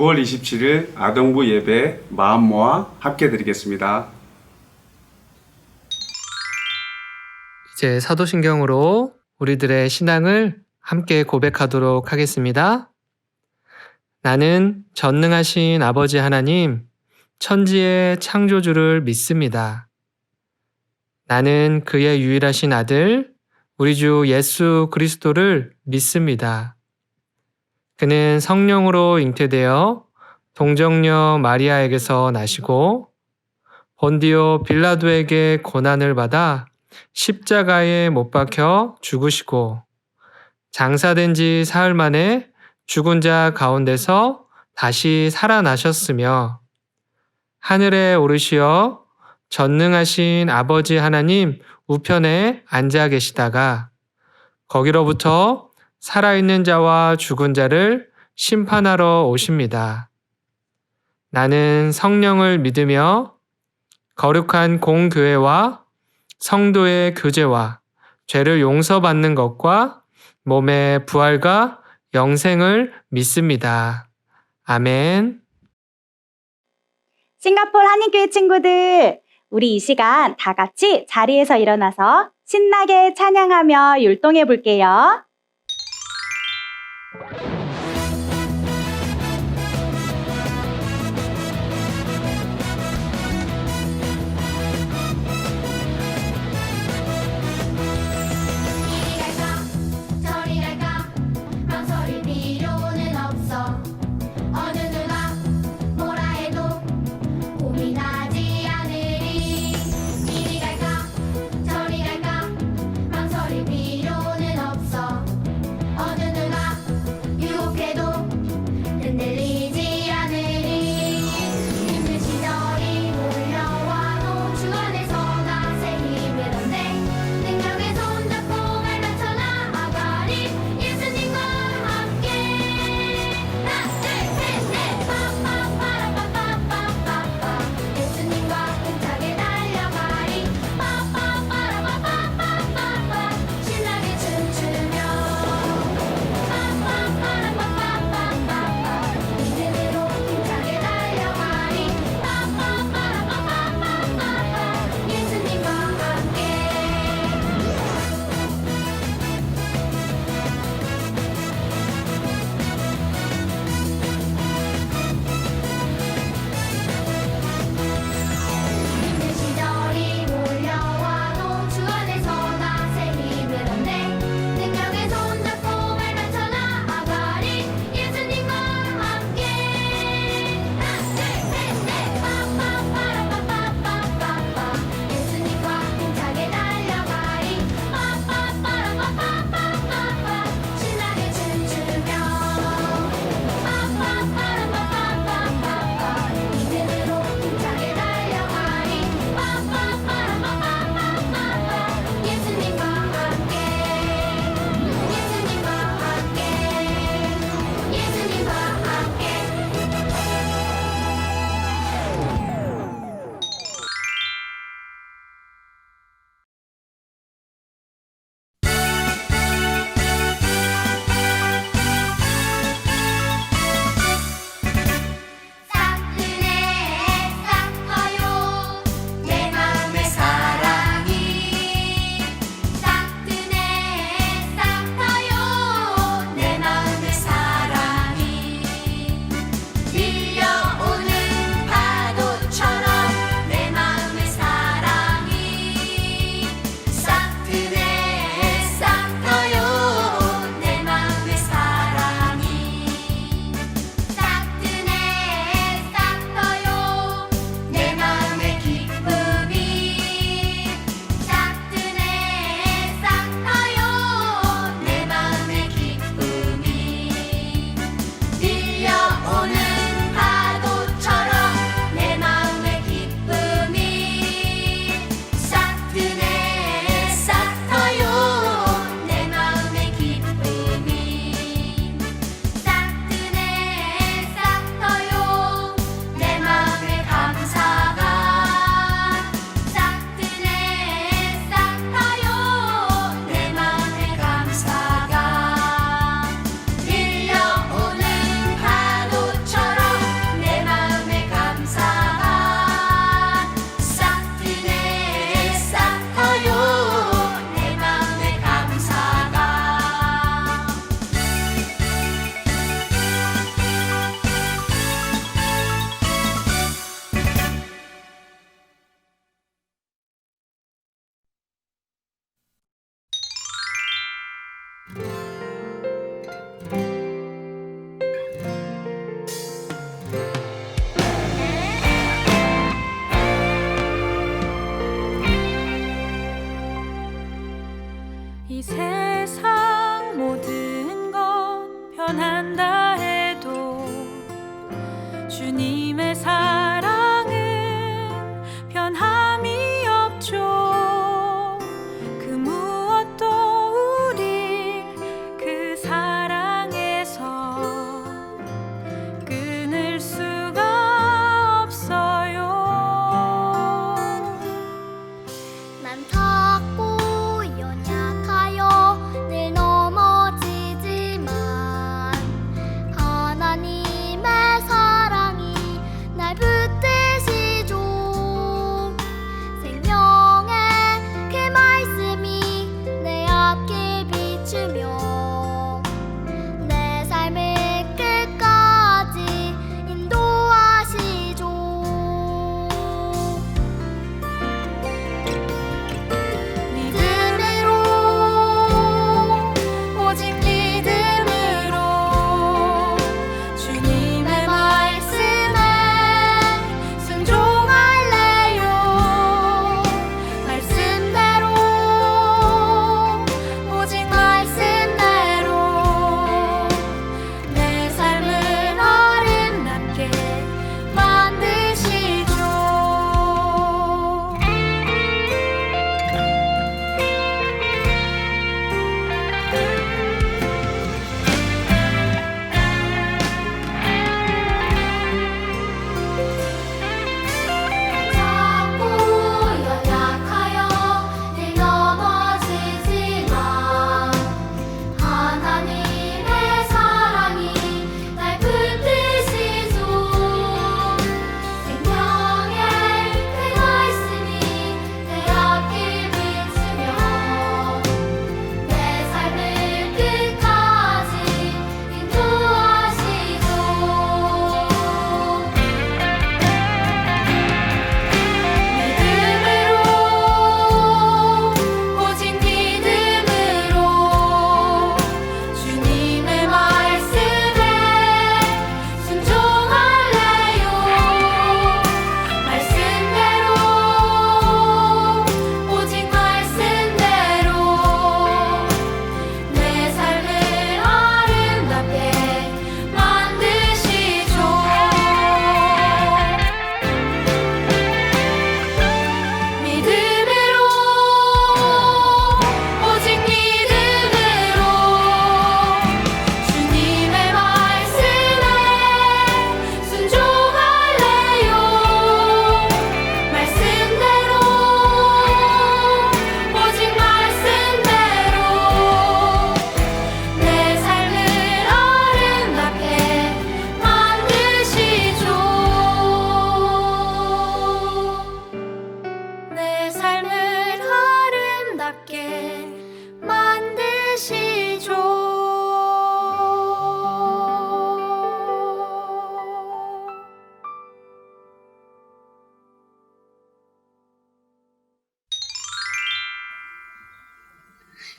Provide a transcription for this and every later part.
9월 27일 아동부 예배 마음 모아 함께 드리겠습니다. 이제 사도신경으로 우리들의 신앙을 함께 고백하도록 하겠습니다. 나는 전능하신 아버지 하나님, 천지의 창조주를 믿습니다. 나는 그의 유일하신 아들, 우리 주 예수 그리스도를 믿습니다. 그는 성령으로 잉태되어 동정녀 마리아에게서 나시고 본디오 빌라도에게 고난을 받아 십자가에 못 박혀 죽으시고 장사된 지 사흘 만에 죽은 자 가운데서 다시 살아나셨으며 하늘에 오르시어 전능하신 아버지 하나님 우편에 앉아 계시다가 거기로부터 살아있는 자와 죽은 자를 심판하러 오십니다. 나는 성령을 믿으며 거룩한 공교회와 성도의 교제와 죄를 용서받는 것과 몸의 부활과 영생을 믿습니다. 아멘. 싱가포르 한인교회 친구들, 우리 이 시간 다 같이 자리에서 일어나서 신나게 찬양하며 율동해 볼게요. 이리 갈까 저리 갈까 망설일 필요는 없어 어느 누가 뭐라 해도 고민하지 않으리 이리 갈까 저리 갈까 망설일 필요는 없어 어느 누가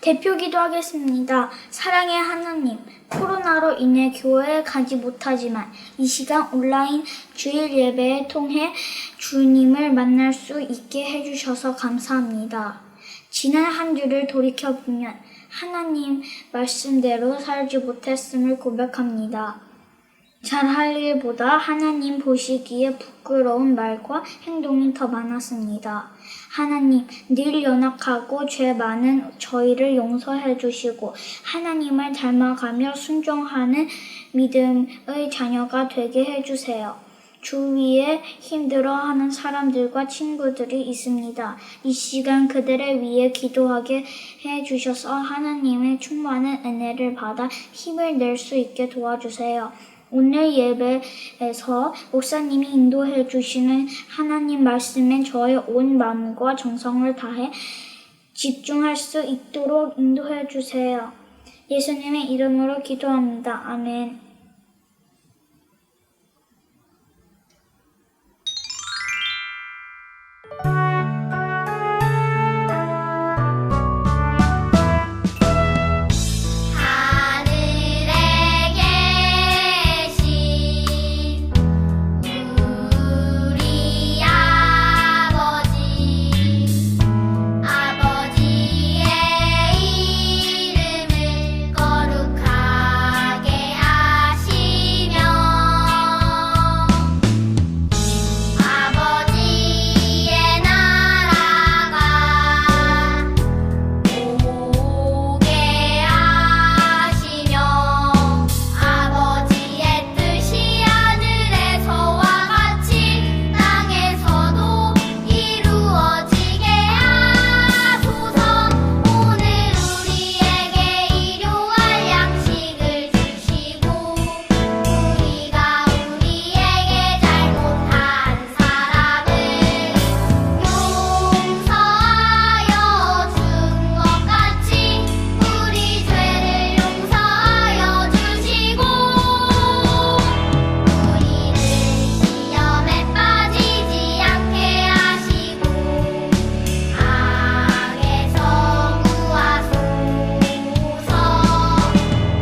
대표기도 하겠습니다. 사랑의 하나님, 코로나로 인해 교회에 가지 못하지만 이 시간 온라인 주일 예배를 통해 주님을 만날 수 있게 해주셔서 감사합니다. 지난 한 주를 돌이켜보면 하나님 말씀대로 살지 못했음을 고백합니다. 잘할 일보다 하나님 보시기에 부끄러운 말과 행동이 더 많았습니다. 하나님, 늘 연약하고 죄 많은 저희를 용서해 주시고 하나님을 닮아가며 순종하는 믿음의 자녀가 되게 해주세요. 주위에 힘들어하는 사람들과 친구들이 있습니다. 이 시간 그들을 위해 기도하게 해주셔서 하나님의 충만한 은혜를 받아 힘을 낼 수 있게 도와주세요. 오늘 예배에서 목사님이 인도해 주시는 하나님 말씀에 저의 온 마음과 정성을 다해 집중할 수 있도록 인도해 주세요. 예수님의 이름으로 기도합니다. 아멘. 하늘에 계신 우리 아버지의 이름을 거룩하게 하시며 아버지의 나라가 오게 하시며 아버지의 뜻이 하늘에서와 같이 땅에서도 이루어지게 하소서. 오늘 우리에게 일용할 양식을 주시고 우리가 우리에게 잘못한 사람을 용서하여 준 것 같이 우리 죄를 용서하여 주시고 우리를 시험에 빠지지 않게 하시고 악에서 구하소서.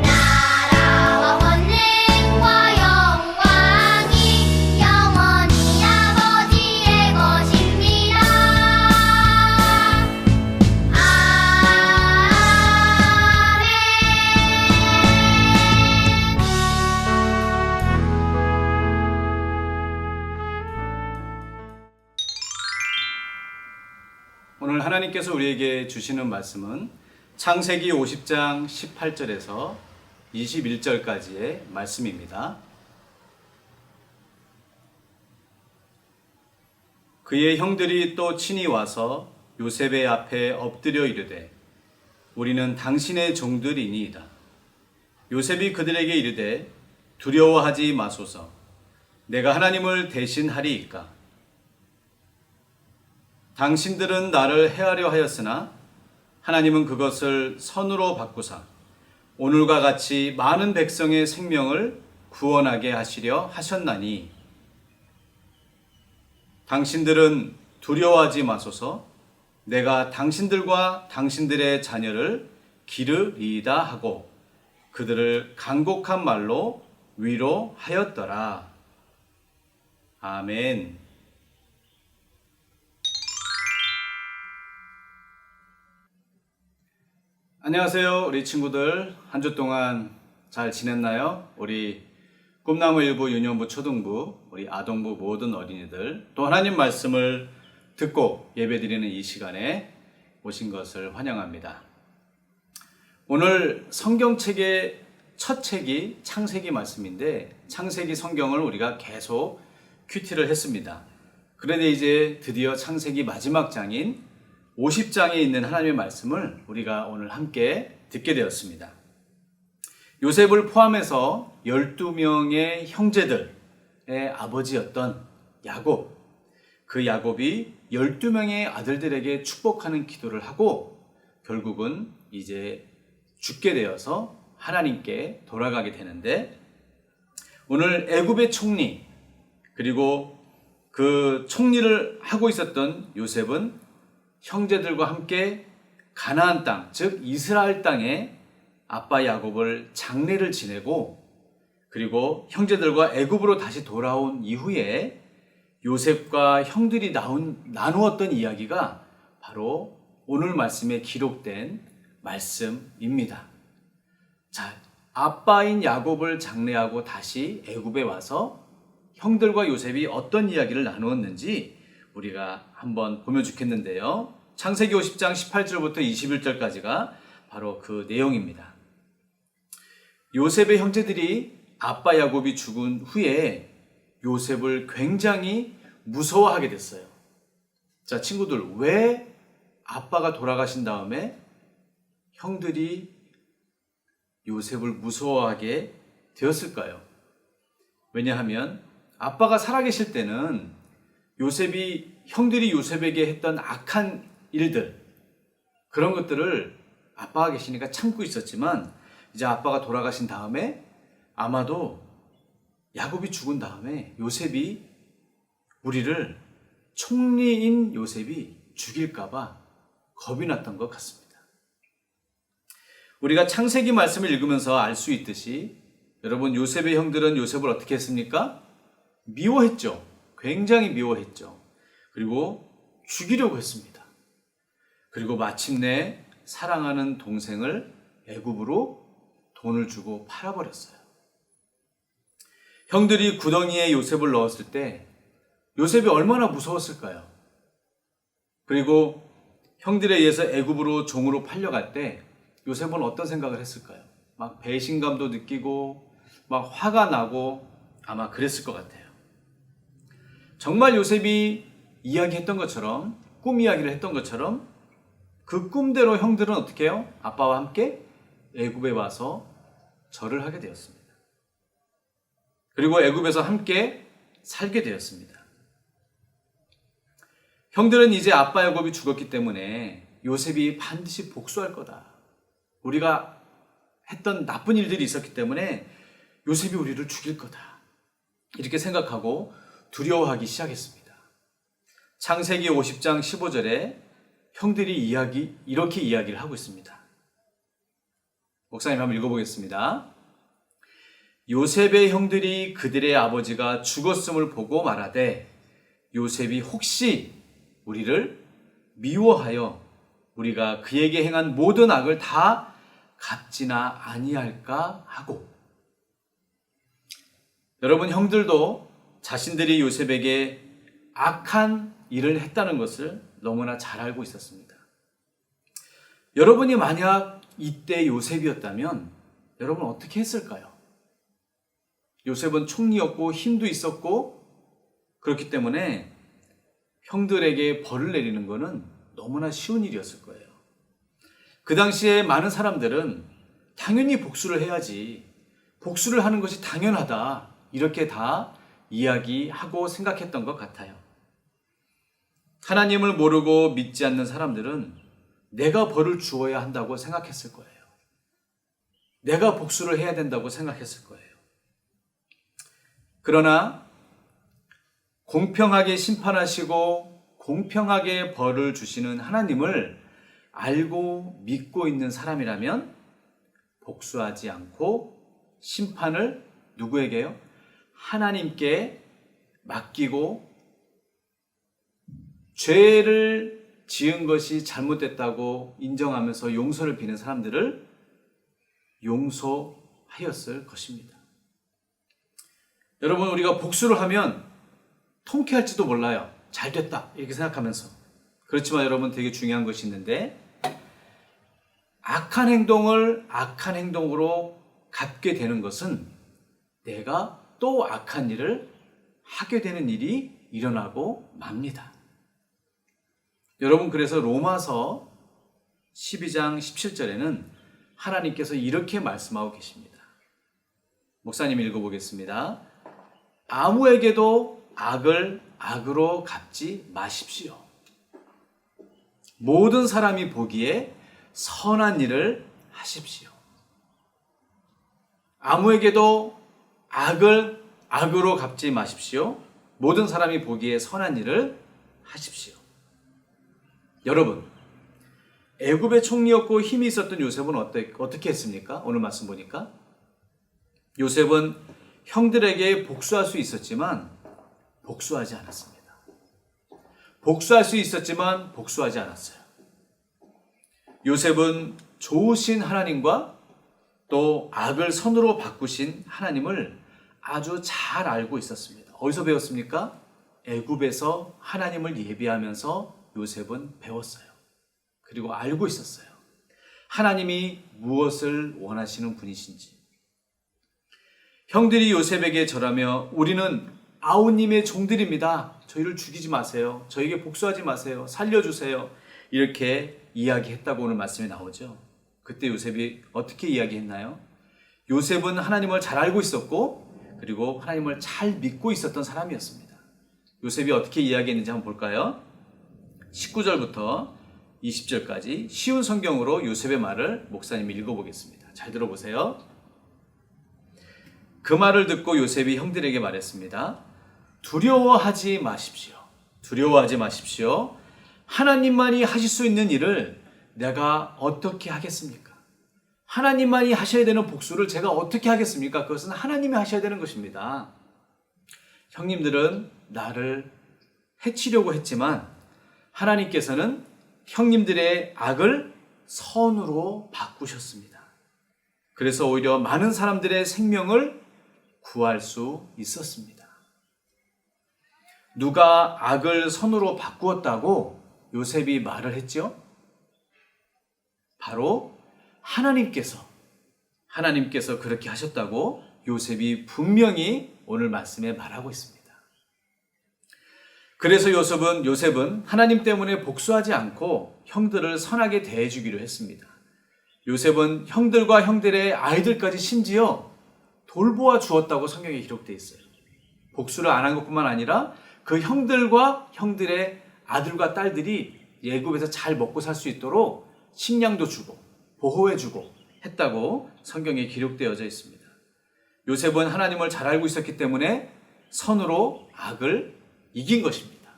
나라와 권능과 영광이 영원히 아버지의 것입니다. 오늘 하나님께서 우리에게 주시는 말씀은 창세기 50장 18절에서 21절까지의 말씀입니다. 그의 형들이 또 친히 와서 요셉의 앞에 엎드려 이르되 우리는 당신의 종들이니이다. 요셉이 그들에게 이르되 두려워하지 마소서. 내가 하나님을 대신하리이까. 당신들은 나를 해하려 하였으나 하나님은 그것을 선으로 바꾸사 오늘과 같이 많은 백성의 생명을 구원하게 하시려 하셨나니 당신들은 두려워하지 마소서. 내가 당신들과 당신들의 자녀를 기르리이다 하고 그들을 간곡한 말로 위로하였더라. 아멘. 안녕하세요, 우리 친구들. 한 주 동안 잘 지냈나요? 우리 꿈나무 일부 유년부 초등부, 우리 아동부 모든 어린이들, 또 하나님 말씀을 듣고 예배드리는 이 시간에 오신 것을 환영합니다. 오늘 성경책의 첫 책이 창세기 말씀인데 창세기 성경을 우리가 계속 큐티를 했습니다. 그런데 이제 드디어 창세기 마지막 장인 50장에 있는 하나님의 말씀을 우리가 오늘 함께 듣게 되었습니다. 요셉을 포함해서 12명의 형제들의 아버지였던 야곱, 그 야곱이 12명의 아들들에게 축복하는 기도를 하고 결국은 이제 죽게 되어서 하나님께 돌아가게 되는데 오늘 애굽의 총리 그리고 그 총리를 하고 있었던 요셉은 형제들과 함께 가나안 땅, 즉 이스라엘 땅에 아빠 야곱을 장례를 지내고 그리고 형제들과 애굽으로 다시 돌아온 이후에 요셉과 형들이 나누었던 이야기가 바로 오늘 말씀에 기록된 말씀입니다. 자, 아빠인 야곱을 장례하고 다시 애굽에 와서 형들과 요셉이 어떤 이야기를 나누었는지 우리가 한번 보면 좋겠는데요. 창세기 50장 18절부터 21절까지가 바로 그 내용입니다. 요셉의 형제들이 아빠 야곱이 죽은 후에 요셉을 굉장히 무서워하게 됐어요. 자, 친구들, 왜 아빠가 돌아가신 다음에 형들이 요셉을 무서워하게 되었을까요? 왜냐하면 아빠가 살아계실 때는 형들이 요셉에게 했던 악한 일들, 그런 것들을 아빠가 계시니까 참고 있었지만 이제 아빠가 돌아가신 다음에 아마도 야곱이 죽은 다음에 총리인 요셉이 죽일까봐 겁이 났던 것 같습니다. 우리가 창세기 말씀을 읽으면서 알 수 있듯이 여러분, 요셉의 형들은 요셉을 어떻게 했습니까? 미워했죠. 굉장히 미워했죠. 그리고 죽이려고 했습니다. 그리고 마침내 사랑하는 동생을 애굽으로 돈을 주고 팔아버렸어요. 형들이 구덩이에 요셉을 넣었을 때 요셉이 얼마나 무서웠을까요? 그리고 형들에 의해서 애굽으로 종으로 팔려갈 때 요셉은 어떤 생각을 했을까요? 막 배신감도 느끼고 막 화가 나고 아마 그랬을 것 같아요. 정말 요셉이 이야기했던 것처럼, 꿈 이야기를 했던 것처럼 그 꿈대로 형들은 어떻게 해요? 아빠와 함께 애굽에 와서 절을 하게 되었습니다. 그리고 애굽에서 함께 살게 되었습니다. 형들은 이제 아빠 야곱이 죽었기 때문에 요셉이 반드시 복수할 거다. 우리가 했던 나쁜 일들이 있었기 때문에 요셉이 우리를 죽일 거다. 이렇게 생각하고 두려워하기 시작했습니다. 창세기 50장 15절에 형들이 이렇게 이야기를 하고 있습니다. 목사님 한번 읽어보겠습니다. 요셉의 형들이 그들의 아버지가 죽었음을 보고 말하되 요셉이 혹시 우리를 미워하여 우리가 그에게 행한 모든 악을 다 갚지나 아니할까 하고. 여러분, 형들도 자신들이 요셉에게 악한 일을 했다는 것을 너무나 잘 알고 있었습니다. 여러분이 만약 이때 요셉이었다면 여러분 어떻게 했을까요? 요셉은 총리였고 힘도 있었고 그렇기 때문에 형들에게 벌을 내리는 것은 너무나 쉬운 일이었을 거예요. 그 당시에 많은 사람들은 당연히 복수를 해야지, 복수를 하는 것이 당연하다, 이렇게 다 이야기하고 생각했던 것 같아요. 하나님을 모르고 믿지 않는 사람들은 내가 벌을 주어야 한다고 생각했을 거예요. 내가 복수를 해야 된다고 생각했을 거예요. 그러나 공평하게 심판하시고 공평하게 벌을 주시는 하나님을 알고 믿고 있는 사람이라면 복수하지 않고 심판을 누구에게요? 하나님께 맡기고 죄를 지은 것이 잘못됐다고 인정하면서 용서를 비는 사람들을 용서하였을 것입니다. 여러분, 우리가 복수를 하면 통쾌할지도 몰라요. 잘됐다 이렇게 생각하면서. 그렇지만 여러분, 되게 중요한 것이 있는데 악한 행동을 악한 행동으로 갚게 되는 것은 내가 또 악한 일을 하게 되는 일이 일어나고 맙니다. 여러분, 그래서 로마서 12장 17절에는 하나님께서 이렇게 말씀하고 계십니다. 목사님 읽어보겠습니다. 아무에게도 악을 악으로 갚지 마십시오. 모든 사람이 보기에 선한 일을 하십시오. 아무에게도 악을 악으로 갚지 마십시오. 모든 사람이 보기에 선한 일을 하십시오. 여러분, 애굽의 총리였고 힘이 있었던 요셉은 어떻게 했습니까? 오늘 말씀 보니까 요셉은 형들에게 복수할 수 있었지만 복수하지 않았습니다. 복수할 수 있었지만 복수하지 않았어요. 요셉은 좋으신 하나님과 또 악을 선으로 바꾸신 하나님을 아주 잘 알고 있었습니다. 어디서 배웠습니까? 애굽에서 하나님을 예배하면서 요셉은 배웠어요. 그리고 알고 있었어요. 하나님이 무엇을 원하시는 분이신지. 형들이 요셉에게 절하며 우리는 아우님의 종들입니다. 저희를 죽이지 마세요. 저에게 복수하지 마세요. 살려주세요. 이렇게 이야기했다고 오늘 말씀이 나오죠. 그때 요셉이 어떻게 이야기했나요? 요셉은 하나님을 잘 알고 있었고 그리고 하나님을 잘 믿고 있었던 사람이었습니다. 요셉이 어떻게 이야기했는지 한번 볼까요? 19절부터 20절까지 쉬운 성경으로 요셉의 말을 목사님이 읽어보겠습니다. 잘 들어보세요. 그 말을 듣고 요셉이 형들에게 말했습니다. 두려워하지 마십시오. 두려워하지 마십시오. 하나님만이 하실 수 있는 일을 내가 어떻게 하겠습니까? 하나님만이 하셔야 되는 복수를 제가 어떻게 하겠습니까? 그것은 하나님이 하셔야 되는 것입니다. 형님들은 나를 해치려고 했지만 하나님께서는 형님들의 악을 선으로 바꾸셨습니다. 그래서 오히려 많은 사람들의 생명을 구할 수 있었습니다. 누가 악을 선으로 바꾸었다고 요셉이 말을 했죠? 바로 하나님께서 그렇게 하셨다고 요셉이 분명히 오늘 말씀에 말하고 있습니다. 그래서 요셉은 하나님 때문에 복수하지 않고 형들을 선하게 대해주기로 했습니다. 요셉은 형들과 형들의 아이들까지 심지어 돌보아 주었다고 성경에 기록되어 있어요. 복수를 안 한 것뿐만 아니라 그 형들과 형들의 아들과 딸들이 애굽에서 잘 먹고 살 수 있도록 식량도 주고 보호해주고 했다고 성경에 기록되어져 있습니다. 요셉은 하나님을 잘 알고 있었기 때문에 선으로 악을 이긴 것입니다.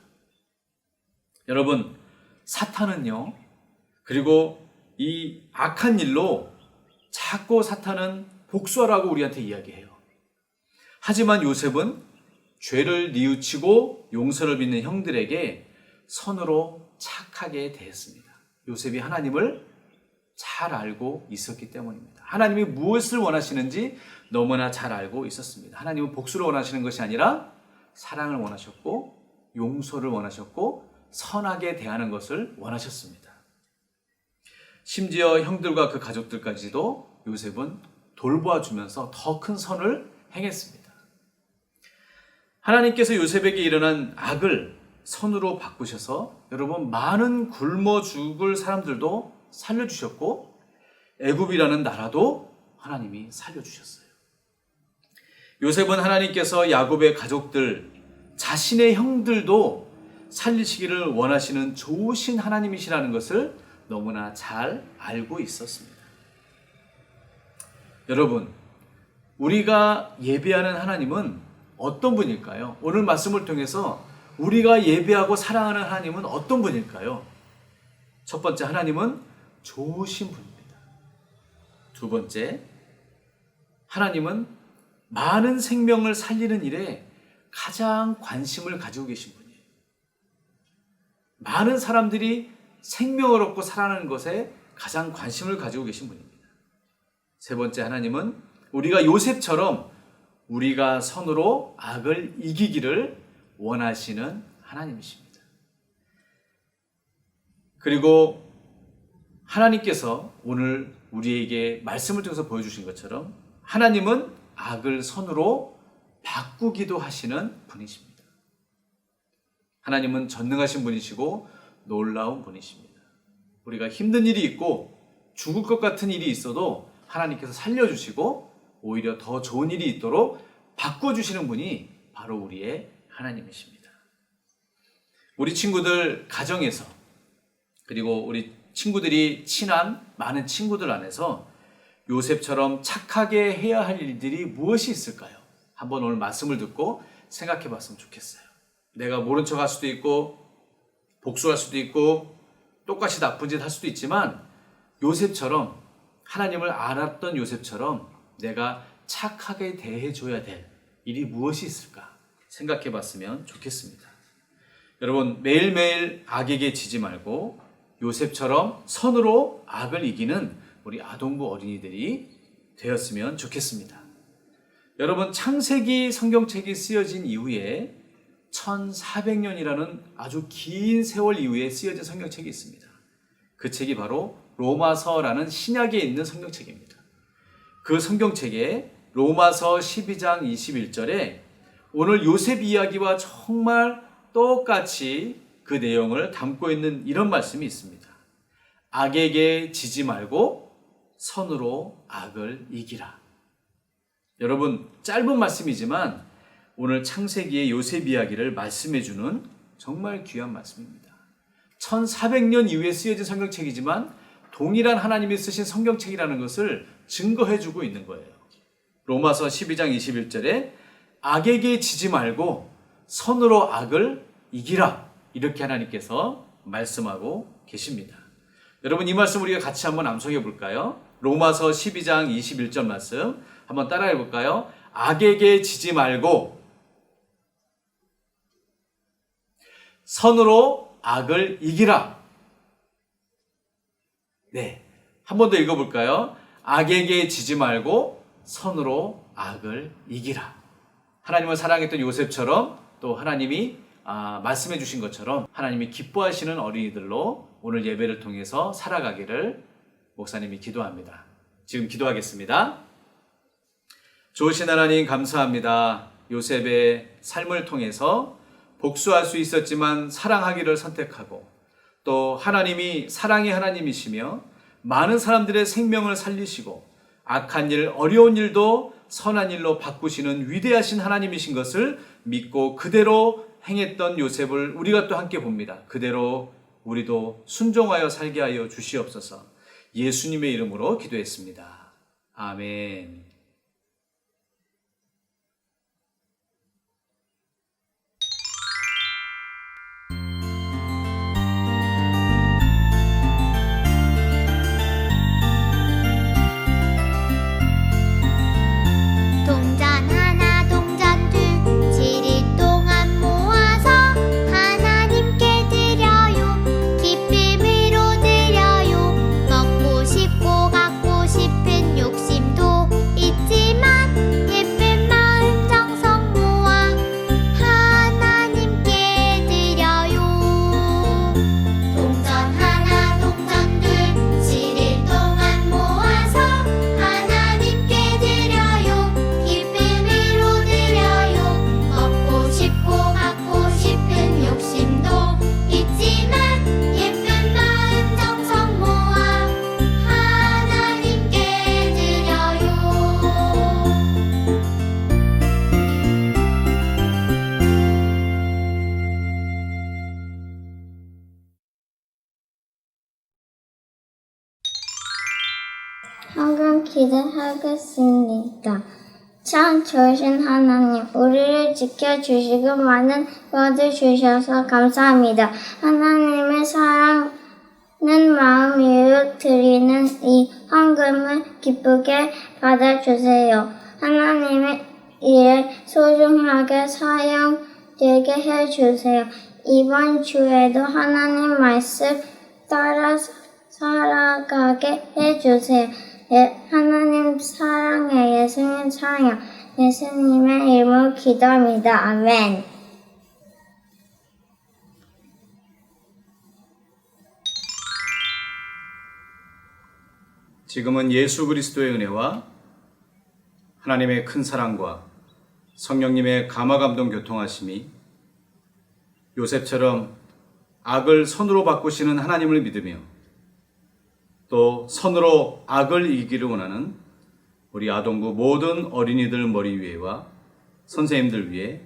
여러분, 사탄은요, 그리고 이 악한 일로 자꾸 사탄은 복수하라고 우리한테 이야기해요. 하지만 요셉은 죄를 뉘우치고 용서를 믿는 형들에게 선으로 착하게 대했습니다. 요셉이 하나님을 잘 알고 있었기 때문입니다. 하나님이 무엇을 원하시는지 너무나 잘 알고 있었습니다. 하나님은 복수를 원하시는 것이 아니라 사랑을 원하셨고 용서를 원하셨고 선하게 대하는 것을 원하셨습니다. 심지어 형들과 그 가족들까지도 요셉은 돌보아 주면서 더 큰 선을 행했습니다. 하나님께서 요셉에게 일어난 악을 선으로 바꾸셔서 여러분 많은 굶어 죽을 사람들도 살려주셨고 애굽이라는 나라도 하나님이 살려주셨어요. 요셉은 하나님께서 야곱의 가족들, 자신의 형들도 살리시기를 원하시는 좋으신 하나님이시라는 것을 너무나 잘 알고 있었습니다. 여러분, 우리가 예배하는 하나님은 어떤 분일까요? 오늘 말씀을 통해서 우리가 예배하고 사랑하는 하나님은 어떤 분일까요? 첫 번째, 하나님은 좋으신 분입니다. 두 번째, 하나님은 많은 생명을 살리는 일에 가장 관심을 가지고 계신 분이에요. 많은 사람들이 생명을 얻고 살아나는 것에 가장 관심을 가지고 계신 분입니다. 세 번째, 하나님은 우리가 요셉처럼 우리가 선으로 악을 이기기를 원하시는 하나님이십니다. 그리고 하나님께서 오늘 우리에게 말씀을 통해서 보여주신 것처럼 하나님은 악을 선으로 바꾸기도 하시는 분이십니다. 하나님은 전능하신 분이시고 놀라운 분이십니다. 우리가 힘든 일이 있고 죽을 것 같은 일이 있어도 하나님께서 살려주시고 오히려 더 좋은 일이 있도록 바꿔주시는 분이 바로 우리의 하나님이십니다. 우리 친구들 가정에서 그리고 우리 친구들이 친한 많은 친구들 안에서 요셉처럼 착하게 해야 할 일들이 무엇이 있을까요? 한번 오늘 말씀을 듣고 생각해 봤으면 좋겠어요. 내가 모른 척 할 수도 있고 복수할 수도 있고 똑같이 나쁜 짓 할 수도 있지만 요셉처럼 하나님을 알았던 요셉처럼 내가 착하게 대해줘야 될 일이 무엇이 있을까 생각해 봤으면 좋겠습니다. 여러분 매일매일 악에게 지지 말고 요셉처럼 선으로 악을 이기는 우리 아동부 어린이들이 되었으면 좋겠습니다. 여러분 창세기 성경책이 쓰여진 이후에 1400년이라는 아주 긴 세월 이후에 쓰여진 성경책이 있습니다. 그 책이 바로 로마서라는 신약에 있는 성경책입니다. 그 성경책에 로마서 12장 21절에 오늘 요셉 이야기와 정말 똑같이 그 내용을 담고 있는 이런 말씀이 있습니다. 악에게 지지 말고 선으로 악을 이기라. 여러분 짧은 말씀이지만 오늘 창세기의 요셉 이야기를 말씀해주는 정말 귀한 말씀입니다. 1400년 이후에 쓰여진 성경책이지만 동일한 하나님이 쓰신 성경책이라는 것을 증거해주고 있는 거예요. 로마서 12장 21절에 악에게 지지 말고 선으로 악을 이기라. 이렇게 하나님께서 말씀하고 계십니다. 여러분 이 말씀 우리가 같이 한번 암송해 볼까요? 로마서 12장 21절 말씀 한번 따라해 볼까요? 악에게 지지 말고 선으로 악을 이기라. 네, 한 번 더 읽어볼까요? 악에게 지지 말고 선으로 악을 이기라. 하나님을 사랑했던 요셉처럼 또 하나님이 말씀해 주신 것처럼 하나님이 기뻐하시는 어린이들로 오늘 예배를 통해서 살아가기를 목사님이 기도합니다. 지금 기도하겠습니다. 좋으신 하나님 감사합니다. 요셉의 삶을 통해서 복수할 수 있었지만 사랑하기를 선택하고 또 하나님이 사랑의 하나님이시며 많은 사람들의 생명을 살리시고 악한 일, 어려운 일도 선한 일로 바꾸시는 위대하신 하나님이신 것을 믿고 그대로 행했던 요셉을 우리가 또 함께 봅니다. 그대로 우리도 순종하여 살게 하여 주시옵소서. 예수님의 이름으로 기도했습니다. 아멘. 동전 하나 동전 둘 7일 동안 모아서 하나님께 드려요. 기쁨으로 드려요. 먹고 싶고 갖고 싶은 욕심도 있지만 예쁜 마음 정성 모아 하나님께 드려요. 동전 하나 동전 둘 7일 동안 모아서 하나님께 드려요. 기쁨으로 드려요. 먹고 싶고 갖고 싶은 욕심도 있지만 예쁜 마음 정성 모아 하나님께 드려요. 한강 기도하겠습니다. 참 좋으신 하나님, 우리를 지켜주시고 많은 도와주 주셔서 감사합니다. 하나님의 사랑하는 마음으로 드리는 이 헌금을 기쁘게 받아주세요. 하나님의 일에 소중하게 사용되게 해주세요. 이번 주에도 하나님 말씀 따라 살아가게 해주세요. 하나님 사랑해, 예수님 사랑해, 예수님의 이름으로 기도합니다. 아멘. 지금은 예수 그리스도의 은혜와 하나님의 큰 사랑과 성령님의 감화감동 교통하심이 요셉처럼 악을 선으로 바꾸시는 하나님을 믿으며 또 선으로 악을 이기기를 원하는 우리 아동부 모든 어린이들 머리 위에와 선생님들 위에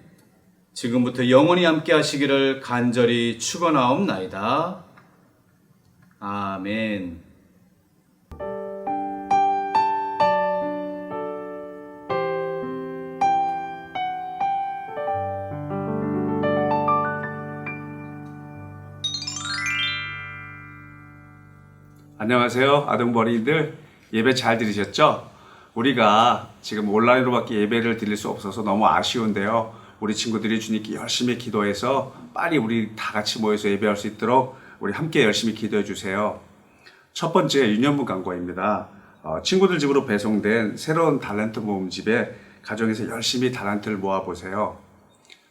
지금부터 영원히 함께 하시기를 간절히 축원하옵나이다. 아멘. 안녕하세요. 아동부 어린이들 예배 잘 들으셨죠? 우리가 지금 온라인으로밖에 예배를 드릴 수 없어서 너무 아쉬운데요. 우리 친구들이 주님께 열심히 기도해서 빨리 우리 다 같이 모여서 예배할 수 있도록 우리 함께 열심히 기도해 주세요. 첫 번째 유년부 광고입니다. 친구들 집으로 배송된 새로운 달란트 모음집에 가정에서 열심히 달란트를 모아보세요.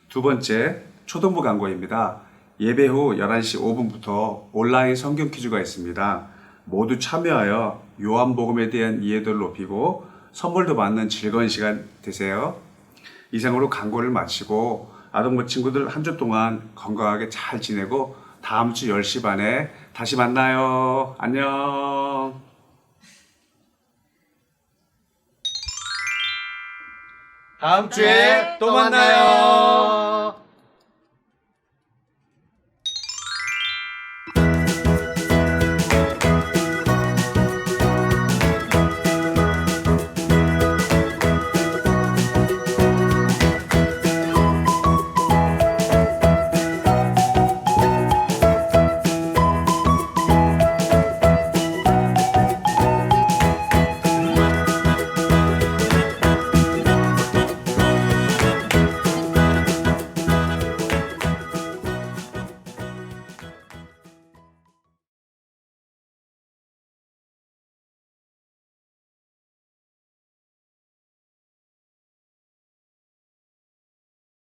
두 번째 초등부 광고입니다. 예배 후 11시 5분부터 온라인 성경 퀴즈가 있습니다. 모두 참여하여 요한복음에 대한 이해도를 높이고 선물도 받는 즐거운 시간 되세요. 이상으로 광고를 마치고 아동부 친구들 한 주 동안 건강하게 잘 지내고 다음 주 10시 반에 다시 만나요. 안녕. 다음 주에 또 만나요.